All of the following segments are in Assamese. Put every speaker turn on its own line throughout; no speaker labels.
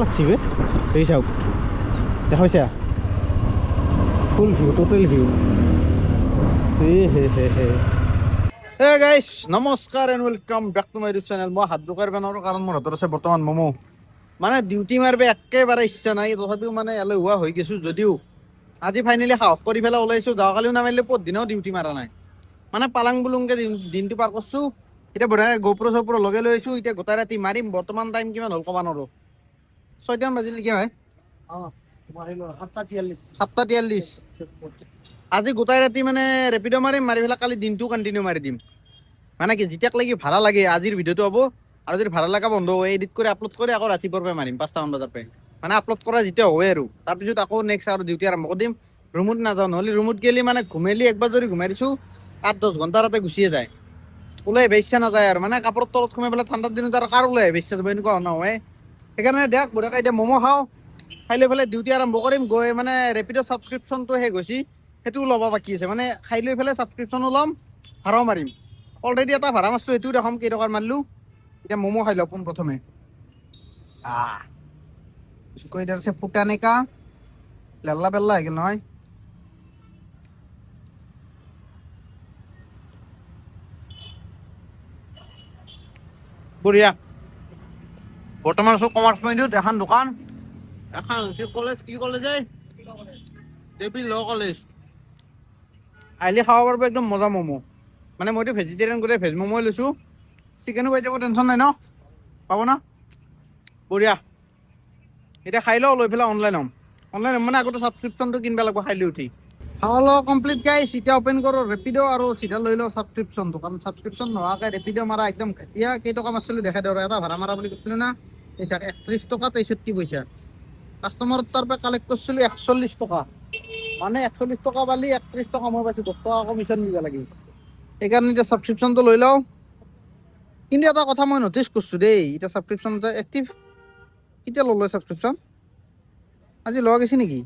লাগছি বে এই চাওক দেখা পাইছা full view total view hey guys নমস্কাৰ and welcome back to my YouTube channel. মই হাত জোকাৰ বেনাৰো কাৰণ মোৰ হাতত আছে বৰ্তমান মমো। মানে ডিউটি মাৰিব একেবাৰে ইচ্ছা নাই, তথাপিও মানে এলেহুৱা হৈ গৈছোঁ। যদিও আজি ফাইনেলি সাহস কৰি পেলাই ওলাইছোঁ। যোৱাকালিও নামাৰিলে পৰদিনাও ডিউটি মাৰা নাই, মানে পালাং বুলুংকে দিনটো পাৰ কৰিছোঁ। এতিয়া বঢ়িয়া গোপ্ৰ চোপ্ৰ লগাই লৈ আহিছোঁ। এতিয়া গোটেই ৰাতি মাৰিম। বৰ্তমান টাইম কিমান হ'ল ক'ব নোৱাৰোঁ, 6টামান বাজিল নেকি হয়, 7:43। আজি গোটাই ৰাতি মানে ৰেপিড' মাৰিম, মাৰি পেলাই কালি দিনটো কণ্টিনিউ মাৰি দিম। মানে কি যেতিয়াক লাগি ভাড়া লাগে আজিৰ ভিডিঅ'টো হ'ব, আৰু যদি ভাড়া লগা বন্ধ হয় এডিট কৰি আপলোড কৰি আকৌ ৰাতিপুৱাৰ পৰা মাৰিম 5টামান বজাৰ পৰা। মানে আপলোড কৰা যেতিয়া হয় আৰু তাৰপিছত আকৌ নেক্সট আৰু ডিউটি আৰম্ভ কৰি দিম। ৰুমত নাযাওঁ, নহ'লে ৰুমত গেলি মানে ঘুমেলি একবাৰ যদি ঘুমাই দিছোঁ 8-10 ঘণ্টা তাতে গুচিয়ে যায়। ওলাই আহিব ইচ্ছা নাযায় আৰু মানে কাপোৰৰ তলত সোমাই পেলাই ঠাণ্ডাৰ দিনত আৰু কাৰ ওলাই আহিব ইচ্ছা যাব, এনেকুৱা নহয়। সেইকাৰণে দিয়ক বঢ়িয়াকৈ এতিয়া ম'ম' খাওঁ, খাই লৈ পেলাই ডিউটি আৰম্ভ কৰিম। গৈ মানে ৰেপিডৰ ছাবস্ক্ৰিপশ্যনটো শেষ হৈছে, সেইটোও ল'ব বাকী আছে। মানে খাই লৈ পেলাই ছাবস্ক্ৰিপশ্যনো ল'ম, ভাড়াও মাৰিম। অলৰেডি এটা ভাড়া মাৰছোঁ, সেইটোও দেখাম কেইটকাৰ মাৰিলোঁ। এতিয়া ম'ম' খাই লওঁ পোনপ্ৰথমে। इधर से फुटाने का लल्ला बेल्ला है कि नहीं। বঢ়িয়া। বৰ্তমান আছোঁ কমাৰ্চ পইণ্টত, এখন দোকান, এখন কলেজ, কি কলেজ জেপি ল কলেজ। আহিলে খাব পাৰিব একদম মজা ম'ম'। মানে মইতো ভেজিটেৰিয়ান, গোটেই ভেজ ম'ম'ই লৈছোঁ। চিকেনো পাই যাব, টেনশ্যন নাই ন, পাব ন। বঢ়িয়া। এতিয়া খাই লওঁ, লৈ পেলাই অনলাইন হ'ম। অনলাইন হ'ম মানে আগতে ছাবস্ক্ৰিপশ্যনটো কিনিব লাগিব খাই লৈ উঠি। খাওঁ লওঁ কমপ্লিট গাইছ। এতিয়া অ'পেন কৰোঁ ৰেপিড' আৰু চিধা লৈ লওঁ ছাবস্ক্ৰিপশ্যনটো, কাৰণ ছাবস্ক্ৰিপশ্যন নোহোৱাকৈ ৰেপিড' মাৰা একদম ঘাটিয়া। কেইটকা মাৰিছিলোঁ দেখাই দিওঁ, এটা ভাড়া মাৰা বুলি কৈছিলোঁ না, 31 টকা 63 পইচা। কাষ্টমাৰৰ তাৰ পৰা কালেক্ট কৰিছিলোঁ 41 টকা, মানে 41 টকা পালি 31 টকা মই পাইছোঁ, 10 টকা কমিশ্যন দিব লাগে। সেইকাৰণে এতিয়া ছাবস্ক্ৰিপশ্যনটো লৈ লওঁ। কিন্তু এটা কথা মই নটিচ কৰিছোঁ দেই, এতিয়া ছাবস্ক্ৰিপশ্যন এক্টিভ কেতিয়া ল'লোঁ ছাবস্ক্ৰিপশ্যন, আজি লোৱা গৈছে নেকি।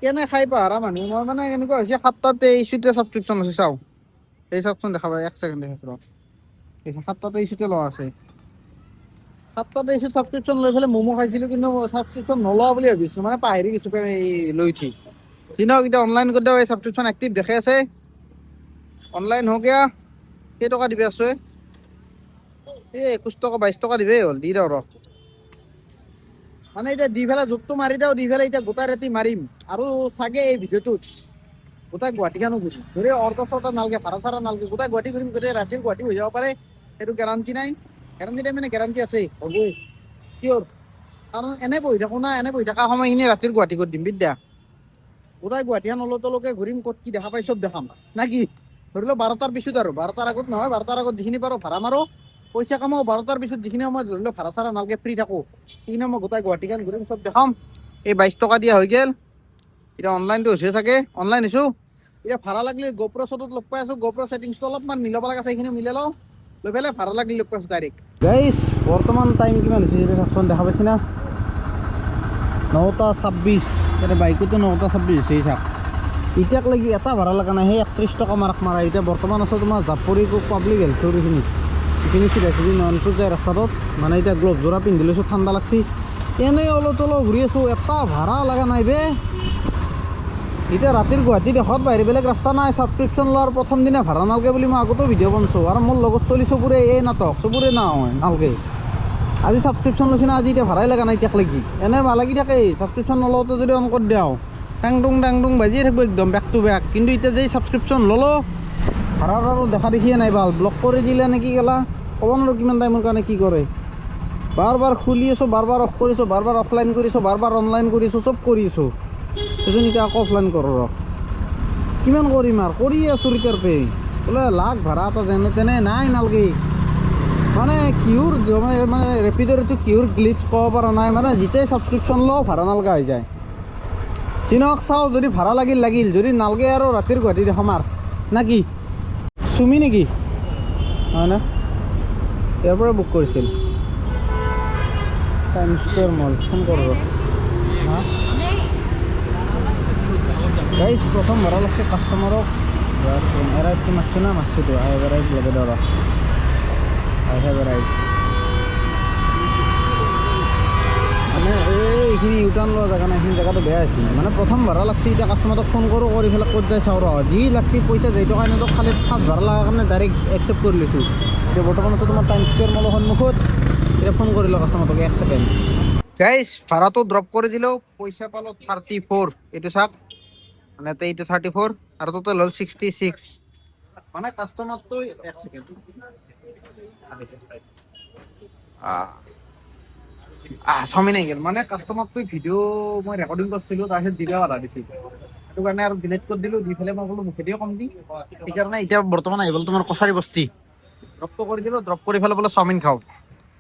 কেনে খাই পাহৰা মানুহ মই, মানে এনেকুৱা হৈছে 7:23 ছাবস্ক্ৰিপশ্যন আছে। চাওঁ এই চাওকচোন, দেখা পাই 1 ছেকেণ্ড দেখাই ৰ, 7:23 লোৱা আছে। 7:23 ছাবস্ক্ৰিপশ্যন লৈ পেলাই ম'ম' খাইছিলোঁ, কিন্তু ছাবস্ক্ৰিপশ্যন নলোৱা বুলি ভাবিছোঁ, মানে পাহৰি গৈছোঁ এই লৈ উঠি। দিনক এতিয়া অনলাইন কৰি দিওঁ, এই ছাবস্ক্ৰিপশ্যন এক্টিভ দেখাই আছে। অনলাইন হৈ গিয়া। কেইটকা দিবি আছে, এই 21 টকা 22 টকা দিবেই হ'ল, দি দিওঁ ৰ। মানে এতিয়া দি পেলাই জোখটো মাৰি দিওঁ, দি পেলাই এতিয়া গোটাই ৰাতি মাৰিম। আৰু চাগে এই ভিডিঅ'টোত গোটেই গুৱাহাটীখনো ঘূৰিম, ধৰি অৰ্ধ চৰ্ধ নালগে, ভাড়া চাড়া নালগে, গোটেই গুৱাহাটী ঘূৰিম। গোটেই ৰাতিৰ গুৱাহাটী হৈ যাব পাৰে, সেইটো গেৰাণ্টি নাই। গেৰাণ্টি নাই মানে গেৰাণ্টি আছে, হ'বই চিয়'ৰ। কাৰণ এনে বহি থাকোঁ না, এনে বহি থকা সময়খিনি ৰাতিৰ গুৱাহাটী কৰি দিম বিদ্যা। গোটেই গুৱাহাটীখন অলতলকে ঘূৰিম, ক'ত কি দেখা পাই চব দেখাম না কি। ধৰি লওক 12টাৰ পিছত, আৰু 12টাৰ আগত নহয়, 12টাৰ আগত যিখিনি পাৰোঁ ভাড়া মাৰোঁ, পইচা কামাওঁ। 12টাৰ পিছত যিখিনি সময় ধৰি লওক ভাড়া চাড়া নালগে, ফ্ৰী থাকোঁ, সেইখিনি মই গোটেই গুৱাহাটীখন ঘূৰিম, চব দেখাম। এই 22 টকা দিয়া হৈ গ'ল। এতিয়া অনলাইনটো হৈছে চাগে, অনলাইন হৈছোঁ। এতিয়া ভাড়া লাগিলে গোপ্ৰ শ্বটত লগ পাই আছোঁ, গোপ্ৰ ছেটিংছটো অলপমান মিলাব লগা আছে, সেইখিনি মিলাই লওঁ, লৈ পেলাই ভাড়া লাগিলে লগ পাইছোঁ ডাইৰেক্ট। গাইছ বৰ্তমান টাইম কিমান হৈছে এতিয়া চাওকচোন, দেখা পাইছে না, 9:26। এতিয়া বাইকতো 9:26 হৈছে চাওক। এতিয়াক লাগি এটা ভাড়া লগা নাই, সেই 31 টকা মাৰা। এতিয়া বৰ্তমান আছে তোমাৰ জাপৰি পাব্লিক হেল্থৰ এইখিনি চিধা চিধি নয়নপুৰ যায় ৰাস্তাটোত। মানে এতিয়া গ্ল'ভ যোৰা পিন্ধি লৈছোঁ, ঠাণ্ডা লাগছি। এনেই অলপ ঘূৰি আছোঁ, এটা ভাড়া লগা নাই বে। এতিয়া ৰাতিৰ গুৱাহাটী দেশত বাহিৰে বেলেগ ৰাস্তা নাই। ছাবস্ক্ৰিপশ্যন লোৱাৰ প্ৰথম দিনা ভাড়া নালগে বুলি মই আগতেও ভিডিঅ' বনাইছোঁ, আৰু মোৰ লগত চলি চবৰে এই নাটক, চবৰে নহয় নালগে। আজি ছাবস্ক্ৰিপশ্যন লৈছে না, আজি এতিয়া ভাড়াই লগা নাই এতিয়াক লাগি। এনেই ভাল লাগি থাকে, ছাবস্ক্ৰিপশ্যন নলওঁতে যদি অন কৰি দিওঁ টাং টুং বাজিয়ে থাকিব একদম বেক টু বেক। কিন্তু এতিয়া যে ছাবস্ক্ৰিপশ্যন ল'লোঁ, ভাড়াৰ আৰু দেখা দেখিয়ে নাই, ভাল ব্লক কৰি দিলে নেকি গেলা, ক'ব নোৱাৰোঁ কিমান টাইমৰ কাৰণে কি কৰে। বাৰ খুলি আছোঁ, বাৰ অফ কৰিছোঁ, বাৰ অফলাইন কৰিছোঁ, বাৰ অনলাইন কৰিছোঁ, চব কৰি আছোঁ। সেইজন এতিয়া আকৌ অফলাইন কৰোঁ ৰ, কিমান কৰিম আৰু কৰিয়ে আছোঁ ৰিটাৰ পে। বোলে লাখ ভাড়া এটা যেনে তেনে নাই, নালগে। মানে কিহৰ মানে ৰেপিডৰ এইটো কিহৰ গ্লিচ ক'ব পৰা নাই। মানে যেতিয়াই ছাবস্ক্ৰিপশ্যন লওঁ ভাড়া নালগা হৈ যায়। চিনক চাওঁ, যদি ভাড়া লাগিল, যদি নালগে আৰু ৰাতিৰ গুৱাহাটী দেখাম আৰু না কি। চুমি নেকি, হয় না, ইয়াৰ পৰা বুক কৰিছিল টাইম স্কুৱেৰ মল। ফোন কৰোঁ হা গাইজ, প্ৰথম ভাড়া লাগছে কাষ্টমাৰক। এৰাইভটো মাৰছোঁ না, মাৰছোঁতো আই হেভ এৰাইভ লাগে ধৰক, আই হেভ এৰাইভ। এইখিনি ইউটাৰ্ণ লোৱা জেগা নাই, এইখিনি জেগাটো বেয়া আছিল মানে প্ৰথম ভাড়া লাগছি। এতিয়া কাষ্টমাৰক ফোন কৰোঁ, কৰি পেলাই ক'ত যায় চাওঁ ৰ, যি লাগছি পইচা যেইটো কাৰণে তোক খালি ফাৰ্ষ্ট ভাড়া লগাৰ কাৰণে ডাইৰেক্ট একচেপ্ট কৰি লৈছোঁ। এতিয়া বৰ্তমান আছোঁ তোমাৰ টাইম স্কুৱেৰ মলৰ সন্মুখত। এতিয়া ফোন কৰিলোঁ কাষ্টমাৰটোক 1 ছেকেণ্ড। গাইজ ভাড়াটো ড্ৰপ কৰি দিলোঁ, পইচা পালোঁ 34। এইটো চাওক মানে এইটো 34 আৰু টোটেল হ'ল 66। মানে কাষ্টমাৰটো 1 ছেকেণ্ড চাওমিন আহি গ'ল। মানে কাষ্টমাৰটো ভিডিঅ' মই ৰেকৰ্ডিং কৰিছিলোঁ, তাৰপিছত দিব আধা দিছিল, সেইটো কাৰণে আৰু ডিলিট কৰি দিলোঁ। দি পেলাই মই বোলো মুখেদিও কম দি, সেইকাৰণে এতিয়া বৰ্তমান আহি গ'ল তোমাৰ কছাৰী বস্তি। ড্ৰপটো কৰি দিলোঁ, ড্ৰপ কৰি পেলাই বোলে চাওমিন খাওঁ।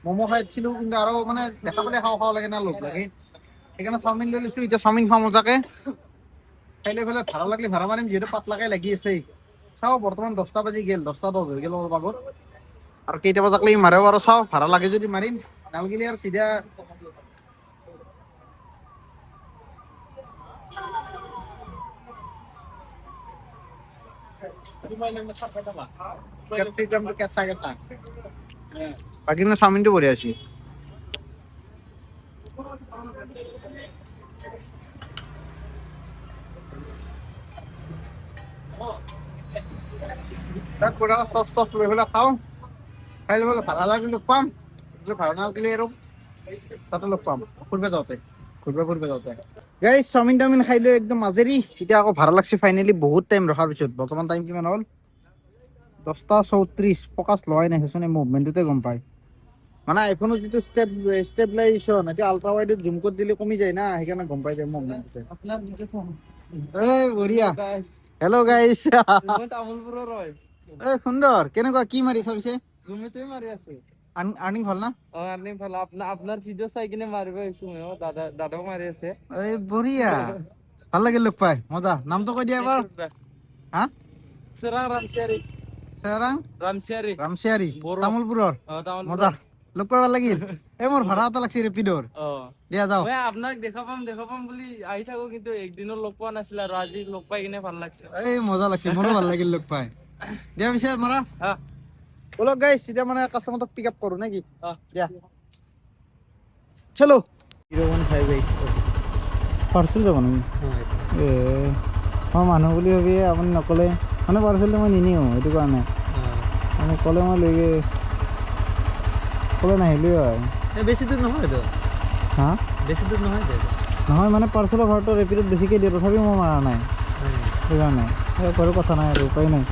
ম'ম' খাই দিছিলোঁ কিন্তু আৰু মানে দেখা পালে খাওঁ লাগে না, লোভ লাগে, সেইকাৰণে চাওমিন লৈ লৈছোঁ। এতিয়া চাওমিন খাওঁ মজাকে, খাই লৈ পেলাই ভাড়া লাগিলে ভাড়া মাৰিম, যিহেতু পাতলাকে লাগি আছে। চাওঁ বৰ্তমান 10টা বাজি গ'ল, 10:10 হৈ গ'ল অলপ আগত, আৰু কেইটা বজাক লাগি মাৰিব আৰু চাওঁ। ভাড়া লাগে যদি মাৰিম, নালাগিলে আৰু চিধা বাকী মানে চাওমিনটো বঢ়িয়া আছে। তাক পুৰা চচ টচ লৈ পেলাই খাওঁ, খাই লৈ পেলাই ভাড়া লাগিলে লগ পাম, ভাড়া নালাগিলে আৰু তাতে লগ পাম ফুৰিব যাওঁতে, ফুৰিব যাওঁতে। গাইজ চাওমিন টাওমিন খাই লৈ একদম মাজেৰি এতিয়া আকৌ ভাড়া লাগছে ফাইনেলি, বহুত টাইম ৰখাৰ পিছত। বৰ্তমান টাইম কিমান হ'ল? 10:34। ফকাচ লোৱাই নাই, সেইচোন মুভমেণ্টটোতে গম পায়। মানে আইফোনৰ যিটো ষ্টেবিলাইজেশ্যন, এতিয়া আল্ট্ৰা ৱাইডত জুম কৰি দিলে কমি যায় না, সেইকাৰণে গম পাই যায় মুভমেণ্টটোতে। এই বঢ়িয়া। Hello' guys. এই সুন্দৰ, কেনেকুৱা কি মাৰি চাবিছে?
জুমিটোৱে মাৰি আছো।
আৰ্নিং ভাল না?
আৰ্নিং ভাল। আপোনাৰ ভিডিঅ' চাই কিনে মাৰিব আহিছো মই। দাদাও মাৰি আছে।
এই বঢ়িয়া, ভাল লাগিল লগ পাই, মজা। নামটো কৈ দিয়া এবাৰ। হা?
চেৰাং ৰামচিয়াৰী।
চেৰাং ৰামচিয়াৰী
বড়ো।
তামোলপুৰৰ। মজা, লগ পাই ভাল লাগিল। এই মোৰ ভাড়া এটা লাগছে ৰেপিডৰ, দিয়া যাও।
মই আপোনাক দেখা পাম বুলি আহি থাকো, কিন্তু একদিনো লগ পোৱা নাছিল, আৰু আজি লগ পাই কিনে ভাল লাগছে।
এই মজা লাগছে, মোৰো ভাল লাগিল লগ পাই। দিয়া পিছে মাৰা বলক গাইজ, এতিয়া মানে কাষ্টমাৰক পিক আপ কৰো নেকি? দিয়া চলো। 0158 পাৰ্চেল যাব নেকি? মই মানুহ বুলি ভাবি আপুনি নক'লে, মানে পাৰ্চেলটো মই নিনিওঁ, সেইটো কাৰণে মানে ক'লে মই লৈ ক'লে নাহিলেও হয়।
বেছি দূৰ নহয়তো।
হা?
বেছি দূৰ নহয়
নহয়, মানে পাৰ্চেলৰ ভাড়াটো ৰেপিডত বেছিকৈ দিয়ে, তথাপিও মই মাৰা নাই, সেইকাৰণে বাৰু কথা নাই আৰু উপায় নাই।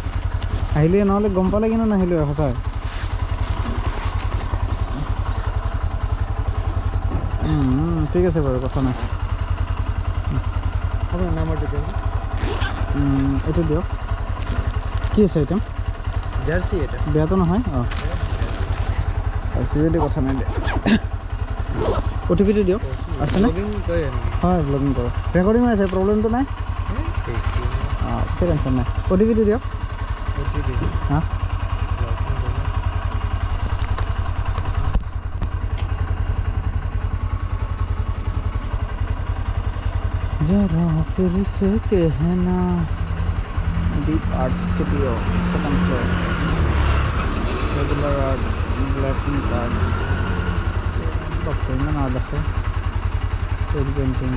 আহিলে নহ'লে গম পালে কিন্তু নাহিলে সঁচাই। ঠিক আছে বাৰু, কথা নাই।
আপোনাৰ নাম্বাৰটো দিয়ক।
এইটো দিয়ক। কি আছে আইটেম?
জাৰ্চি এটা।
বেয়াটো নহয়? আছে যদি কথা নাই দে। OTP-টো দিয়ক। আছেনে? হয়, ব্লগিং কৰোঁ, ৰেকৰ্ডিং হৈ আছে, প্ৰব্লেমটো নাই? টেনশ্যন নাই। OTP-টো দিয়ক। হা? जरा फिर से कहना deep art studio second floor regular art blacking art payment art আছে পেইন্টিং।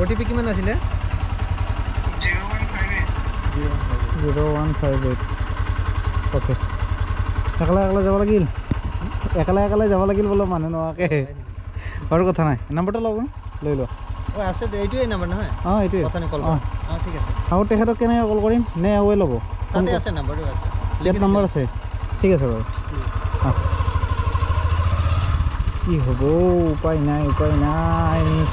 OTP কিমান আছিলে?
0158। অ'কে, একলা যাব লাগিল, একলা যাব লাগিল বোলো, মানুহ নোহোৱাকে। বাৰু কথা নাই, নাম্বাৰটো ল'ব, লৈ লোৱা।
আছে, এইটোৱে নাম্বাৰ নহয়?
এইটোৱে।
ঠিক আছে।
আৰু তেখেতক কেনেকৈ কল কৰিম, নে এৱে ল'ব?
তাতে আছে, নাম্বাৰটো আছে,
ইয়াত নাম্বাৰ আছে, ঠিক আছে বাৰু। কি হ'ব, উপায় নাই।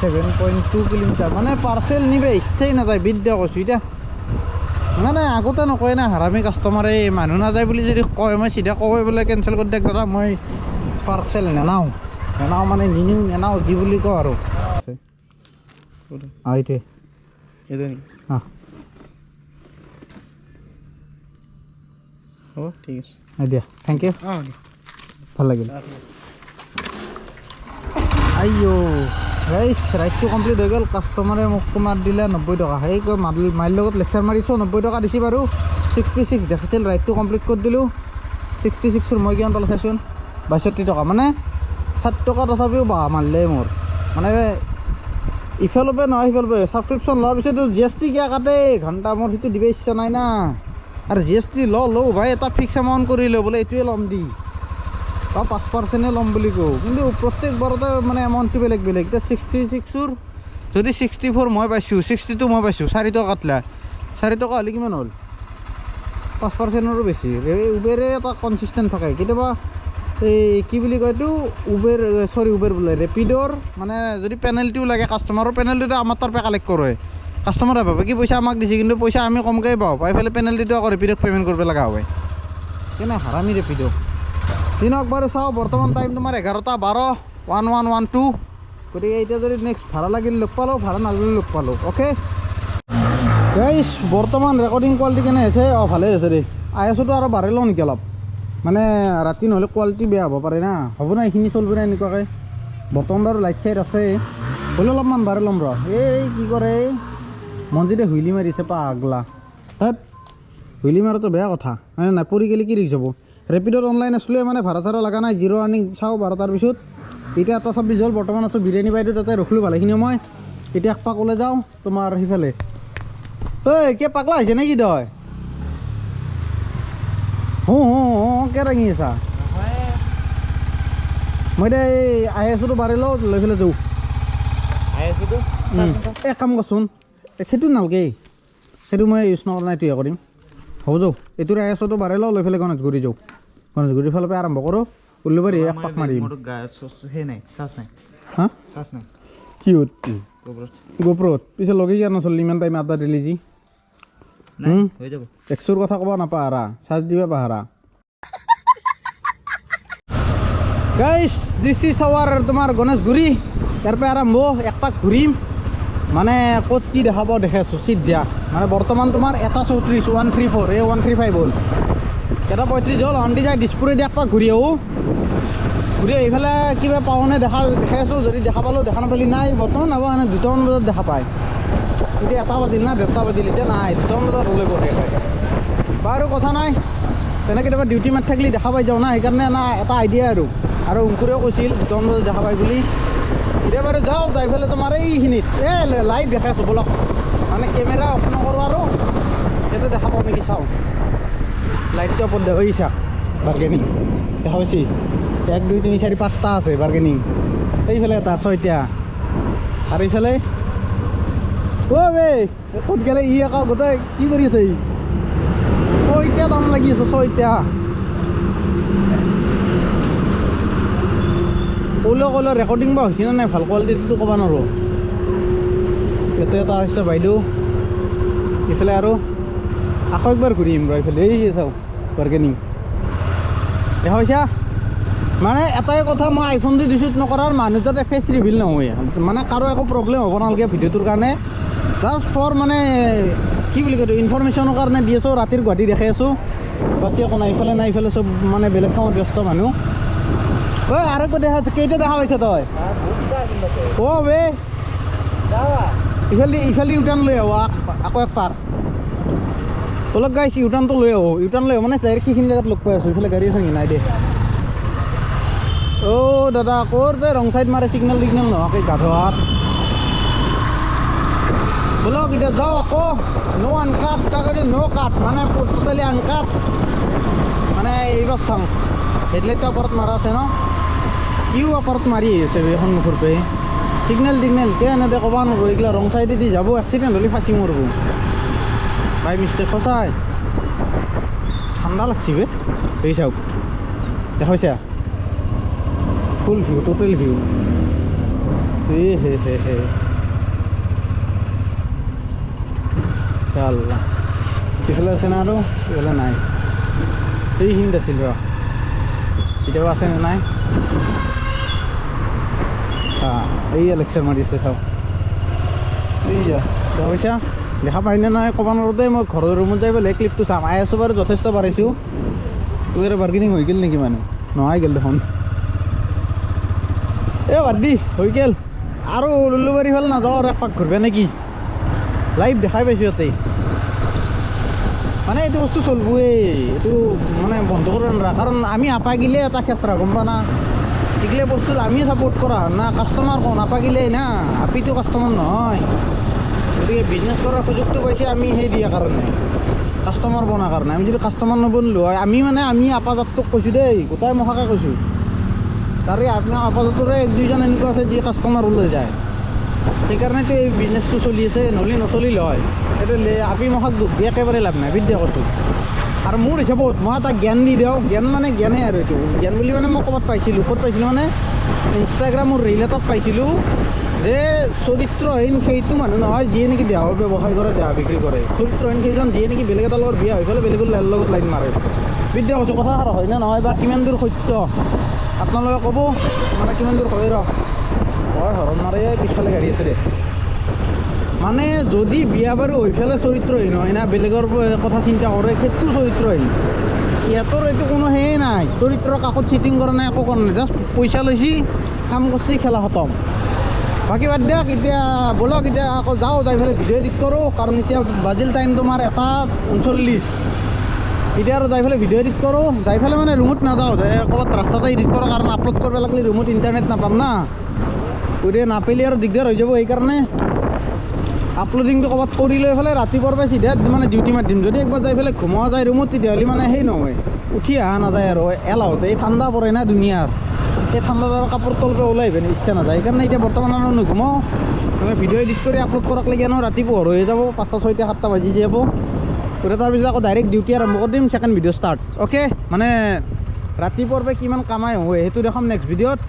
7.2 কিলোমিটাৰ, মানে পাৰ্চেল নিব ইচ্ছাই নাযায়, বিদ্যা কৈছোঁ। এতিয়া মানে আগতে নকয় না, হাৰামি কাষ্টমাৰে মানুহ নাযায় বুলি যদি কয়, মই চিধা কয় বোলে কেঞ্চেল কৰি দিয়ক দাদা, মই পাৰ্চেল নেনাওঁ মানে নেনাওঁ যি বুলি কওঁ আৰু। এইটোৱে নেকি? হ'ব, ঠিক আছে দিয়া, থেংক ইউ, ভাল লাগিল। আইঅ' গাইছ, ৰাইডটো কমপ্লিট হৈ গ'ল। কাষ্টমাৰে মোক মাৰ দিলে 90 টকা। সেই কৈ মাইৰ লগত লেকচাৰ মাৰিছোঁ, 90 টকা দিছে বাৰু। 66 দেখাইছিল, ৰাইডটো কমপ্লিট কৰি দিলোঁ। 66ৰ মই কিমান পালোঁ চাইছোন, ৬২ টকা মানে ৬০ টকা তথাপিও বাহ মাৰিলে মোৰ মানে ইফালৰ পৰা নহয় সিফালৰ পৰা ছাবস্ক্ৰিপশ্যন লোৱাৰ পিছতো GST কিয় কাটে ঘণ্টা মোৰ সেইটো দিব ইচ্ছা নাই না আৰু GST লওঁ ভাই এটা ফিক্স এমাউণ্ট কৰি লওঁ বোলে এইটোৱে ল'ম দি বা 5% ল'ম বুলি কওঁ কিন্তু প্ৰত্যেকবাৰতে মানে এমাউণ্টটো বেলেগ বেলেগ এতিয়া 66ৰ যদি 64 মই পাইছোঁ 62 মই পাইছোঁ 4 টকা কাটলা 4 টকা হ'লে কিমান হ'ল 5%ৰো বেছি উবেৰে এটা কনচিষ্টেণ্ট থাকে কেতিয়াবা এই কি বুলি কয় এইটো উবেৰ বোলে ৰেপিডৰ মানে যদি পেনাল্টিও লাগে কাষ্টমাৰৰ পেনাল্টিটো আমাৰ তাৰ পৰা কালেক্ট কৰে কাষ্টমাৰে ভাবে কি পইচা আমাক দিছে কিন্তু পইচা আমি কমকৈ পাওঁ পাই পেলাই পেনাল্টিটো আকৌ ৰেপিডক পে'মেণ্ট কৰিব লগা হয় কেনে হাৰামি ৰেপিডক দিনক বাৰু চাওঁ বৰ্তমান টাইম তোমাৰ 11:12 1112 গতিকে এতিয়া যদি নেক্সট ভাড়া লাগিল লগ পালোঁ ভাড়া নালাগিলে লগ পালোঁ অ'কে গাইছ বৰ্তমান ৰেকৰ্ডিং কোৱালিটি কেনে হৈছে ভালেই হৈছে দেই ISOটো আৰু বাঢ়াই লওঁ নেকি অলপ মানে ৰাতি নহ'লে কোৱালিটি বেয়া হ'ব পাৰে না হ'ব না এইখিনি চলিব না এনেকুৱাকৈ বৰ্তমান বাৰু লাইট চাইট আছে হ'লে অলপমান বাঢ়াই ল'ম এই কি কৰে মনজিতে হুইলি মাৰিছে পাগলা তাত হুইলি মাৰাটো বেয়া কথা মানে নাই পৰি গ'লে কি ৰিক্স হ'ব ৰেপিডত অনলাইন আছিলোঁ মানে ভাড়া চাড়া লগা নাই 0 আৰ্নিং চাওঁ 12টাৰ পিছত এতিয়া 1:26 হ'ল বৰ্তমান আছোঁ বিৰিয়ানী বাইদেউ তাতে ৰখিলোঁ ভালেখিনি মই এতিয়া একপাক ওলাই যাওঁ তোমাৰ সিফালে ঐ কিয় পাগলা হৈছে নেকি তই কিয় দাঙি আছা মই এতিয়া এই ISOটো বাঢ়ি লওঁ লৈ পেলাই যাওঁ এক কাম কৰচোন সেইটো নালাগে সেইটো মই ইউজ নকৰা নাই এইটোৱে কৰিম হ'ব যাওঁ এইটোৰ ISOটো বাঢ়াই লওঁ লৈ পেলাই গণেশগুৰি যাওঁ গণেশগুৰিৰ ফালৰ পৰা আৰম্ভ কৰোঁ উল্লুবাৰী এক পাক মাৰিম হা কি হতি গোপ্ৰত পিছে লগে কিয় নচলিল ইমান টাইম আড্ডা দিলি যি একশোৰ কথা ক'ব নাপাহৰা চাৰ্জ দিবা পাহৰা গাইছ দিছ ইজ আৱাৰ তোমাৰ গণেশগুৰি ইয়াৰ পৰা আৰম্ভ এক পাক ঘূৰিম মানে ক'ত কি দেখা পাওঁ দেখে আছোঁ চিট দিয়া মানে বৰ্তমান তোমাৰ 1:34 134 এই 135 হ'ল 1:35 হ'ল অন্তি যায় দিছপুৰেদি এক পাক ঘূৰি আহোঁ ঘূৰি আহি পেলাই কিবা পাওঁনে দেখাই আছোঁ যদি দেখা পালোঁ দেখা নাপালি নাই বৰ্তমান হ'ব মানে 2টামান বজাত দেখা পায় এতিয়া 1টা বাজিল না 1:30 বাজিল এতিয়া নাই 2টামান বজাত ৰ'লে পৰে বাৰু কথা নাই তেনে কেতিয়াবা ডিউটি মাৰি থাকিলে দেখা পাই যাওঁ না সেইকাৰণে না এটা আইডিয়া আৰু অংকুৰেও কৈছিল 2টামান বজাত দেখা পায় বুলি এতিয়া বাৰু যাওঁ যাই পেলাই তোমাৰ এইখিনিত লাইভ দেখাই আছোঁ বলক মানে কেমেৰা অফ নকৰোঁ আৰু ইয়াতে দেখা পাওঁ নেকি চাওঁ লাইটটো অপত দেখা পাইছা বাৰ্গেনিং দেখা পাইছি 1 2 3 4 5টা আছে বাৰ্গেনিং এইফালে এটা 6টা আৰু এইফালে বে ক'ত গ'লে আকৌ গোটেই কি কৰি আছে 6টা দাম লাগি আছে 6টা ক'লেও ৰেকৰ্ডিং বা হৈছে নে নাই ভাল কোৱালিটিটো ক'ব নোৱাৰোঁ ইয়াতে এটা হৈছে বাইদেউ এইফালে আৰু আকৌ একবাৰ ঘূৰিম এইফালে এই চাওঁ বাৰ্গেনিং দেখা পাইছা মানে এটাই কথা মই আইফোন দি ৰিচিভ নকৰাৰ মানুহ যাতে ফেচ ৰিভিল নহয় মানে কাৰো একো প্ৰব্লেম হ'ব নালাগে ভিডিঅ'টোৰ কাৰণে জাষ্ট ফৰ মানে কি বুলি কয় ইনফৰমেশ্যনৰ কাৰণে দি আছোঁ ৰাতিৰ গুৱাহাটী দেখাই আছোঁ বাকী একো নাই ইফালে চব মানে বেলেগ কামত ব্যস্ত মানুহ ঐ আৰু একো দেখা কেইটা দেখা পাইছা তই বে ইফালে ইউটাৰ্ণ লৈ আহোঁ আকৌ এক পাক অলপ গাইছ ইউটাৰ্ণটো লৈ আহোঁ মানে ডাইৰেক্ট সেইখিনি জেগাত লগ পাই আছোঁ ইফালে গাড়ী আছে নেকি নাই দে দাদা ক'ৰ বে ৰং চাইড মাৰে ছিগনেল নোহোৱাকৈ গাধোৱাত বলক এতিয়া যাওঁ আকৌ নো আনকাট তাকে নো কাট মানে টোটেলি আনকাট মানে এইবাৰ চাওঁ হেডলাইটটো ওপৰত মাৰা আছে ন ইও ওপৰত মাৰি আছে সন্মুখৰ পে ছিগনেল কিয় এনেদে ক'ব নোৱাৰোঁ এইগিলা ৰং চাইডেদি যাব এক্সিডেণ্ট হ'লে ফাঁচি মৰব বাই মিষ্টেক সঁচাই ঠাণ্ডা লাগছি বে এই চাওক দেখা পাইছা ফুল ভিউ টোটেল ভিউ হে আল্লাহ পিছলে আছে না আৰু এইফালে নাই এইখিনিত আছিল ৰ এতিয়াও আছে নে নাই এইয়া লেকচাৰ মাৰিছে চাওক এইয়া দেখা পাইছা দেখা পাইনে নাই ক'ব নোৱাৰোঁ দেই মই ঘৰৰ ৰুমত যাই পেলাই ক্লিপটো চাম আছোঁ বাৰু যথেষ্ট পাৰিছোঁ তোৰ আৰু বাৰ্গেনিং হৈ গ'ল নেকি মানুহ নহয় গ'ল দেখোন বাদ দি হৈ গ'ল আৰু উলুবাৰী ফালে নাযাওঁ আৰু এপাক ঘূৰিবা নেকি লাইভ দেখাই পাইছোঁ ইয়াতে মানে এইটো বস্তু চলবই, এইটো মানে বন্ধ কৰিব নোৱাৰা। কাৰণ আমি আপাই গিলে এটা খেচৰা গম পা না, এইগিলা বস্তু আমি ছাপোৰ্ট কৰা না, কাষ্টমাৰ কওঁ নাপাগিলেই না, আপিটো কাষ্টমাৰ নহয়। গতিকে বিজনেছ কৰাৰ সুযোগটো পাইছে আমি সেই দিয়াৰ কাৰণে, কাষ্টমাৰ বনাৰ কাৰণে। আমি যদি কাষ্টমাৰ নবনিলোঁ হয়, আমি আপাজাতটোক কৈছোঁ দেই, গোটাই মহাকে কৈছোঁ, তাৰে আপোনাৰ আপাজাতৰে এক দুইজন এনেকুৱা আছে যি কাষ্টমাৰ ওলাই যায়। সেইকাৰণেতো এই বিজনেছটো চলি আছে, নহ'লে নচলিল হয়। এইটো আপি মহাক দুখ দি একেবাৰে লাভ নাই, বিদ্যা কৈছোঁ। আৰু মোৰ হিচাপত মই এটা জ্ঞান দি দিওঁ, জ্ঞান মানে জ্ঞানেই আৰু এইটো জ্ঞান বুলি মানে মই ক'ৰবাত পাইছিলোঁ, ক'ত পাইছিলোঁ মানে ইনষ্টাগ্ৰামৰ ৰিল এটাত পাইছিলোঁ যে চৰিত্ৰহীন সেইটো মানুহ নহয় যিয়ে নেকি দেহৰ ব্যৱসায় কৰে, দেহ বিক্ৰী কৰে। চৰিত্ৰহীন সেইজন যিয়ে নেকি বেলেগ এটাৰ লগত বিয়া হৈ পেলাই বেলেগৰ লগত লাইন মাৰে। বিদ্যা কৈছোঁ, কথা সাৰ হয় নে নহয় বা কিমান দূৰ সত্য আপোনালোকে ক'ব, মানে কিমান দূৰ হয়। হয় হৰণ মাৰে, পিছফালে গাড়ী আছে দে। মানে যদি বিয়া বাৰু হৈ পেলাই চৰিত্ৰহীন হয় না, বেলেগৰ কথা চিন্তা কৰে, সেইটো চৰিত্ৰহীন। ইহঁতৰ এইটো কোনো সেয়ে নাই, চৰিত্ৰৰ কাকত চিটিং কৰা নাই, একো কৰা নাই, জাষ্ট পইচা লৈছি, কাম কৰিছি, খেলা খতম। বাকী বাদ দিয়ক, এতিয়া ব'লক এতিয়া আকৌ যাওঁ, যাই পেলাই ভিডিঅ' এডিট কৰোঁ। কাৰণ এতিয়া বাজিল টাইম তোমাৰ 1:39। এতিয়া আৰু যাই পেলাই ভিডিঅ' এডিট কৰোঁ, যাই পেলাই মানে ৰুমত নাযাওঁ, ক'ৰবাত ৰাস্তাতে এডিট কৰোঁ। কাৰণ আপলোড কৰিব লাগিলে ৰুমত ইণ্টাৰনেট নাপাম না, গতিকে নাপালে আৰু দিগদাৰ হৈ যাব। সেইকাৰণে আপলোডিংটো ক'ৰবাত কৰি লৈ পেলাই ৰাতিপুৱাৰ পৰা চিধা মানে ডিউটি মাৰি দিম। যদি একবাৰ যাই পেলাই ঘুমোৱা যায় ৰুমত, তেতিয়াহ'লে মানে সেই নহয়, উঠি অহা নাযায় আৰু এলাহতে। এই ঠাণ্ডা পৰে না দুনিয়াৰ, এই ঠাণ্ডাত আৰু কাপোৰ তলৰ পৰা ওলাই আহিব ইচ্ছা নাযায়। সেইকাৰণে এতিয়া বৰ্তমান আৰু নুঘুমাওঁ, মই ভিডিঅ' এডিট কৰি আপলোড কৰাক লাগি ন ৰাতিপুৱা হৈ যাব, 5টা 6টা 7টা বাজি যাব। গতিকে তাৰপিছত আকৌ ডাইৰেক্ট ডিউটি আৰম্ভ কৰি দিম, ছেকেণ্ড ভিডিঅ' ষ্টাৰ্ট। অ'কে, মানে ৰাতিপুৱাৰ পৰা কিমান কামাই হয় সেইটো দেখাম নেক্সট ভিডিঅ'ত।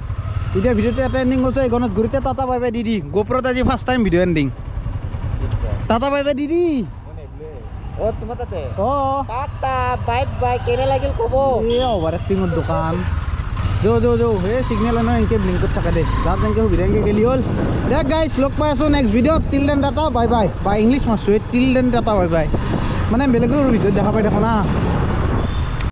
এতিয়া ভিডিঅ'টো এটা এণ্ডিং হৈছে, এইখনত ঘূৰিতে টাটা বাই বাই দি গোপ্ৰত আজি first time video' ending. Tata bye bye দি
তোমাৰ তাতে
অঁ
টাটা বাই বাই, কেনে লাগিল ক'ব।
এই অভাৰ এক্টিঙৰ দোকান যৌ এই চিগনেল নহয়, এনেকৈ ব্লিংকত থাকে দে, যাৰ যেনেকৈ সুবিধা এনেকৈ গেলি হ'ল। দে গাইছ, লগ পাই আছোঁ নেক্সট ভিডিঅ'ত। টিল দেন টাটা বাই বাই। বা English মাৰছোঁ, till then Tata bye বাই, মানে বেলেগৰ ভিডিঅ'ত দেখা পাই দেখোঁ না।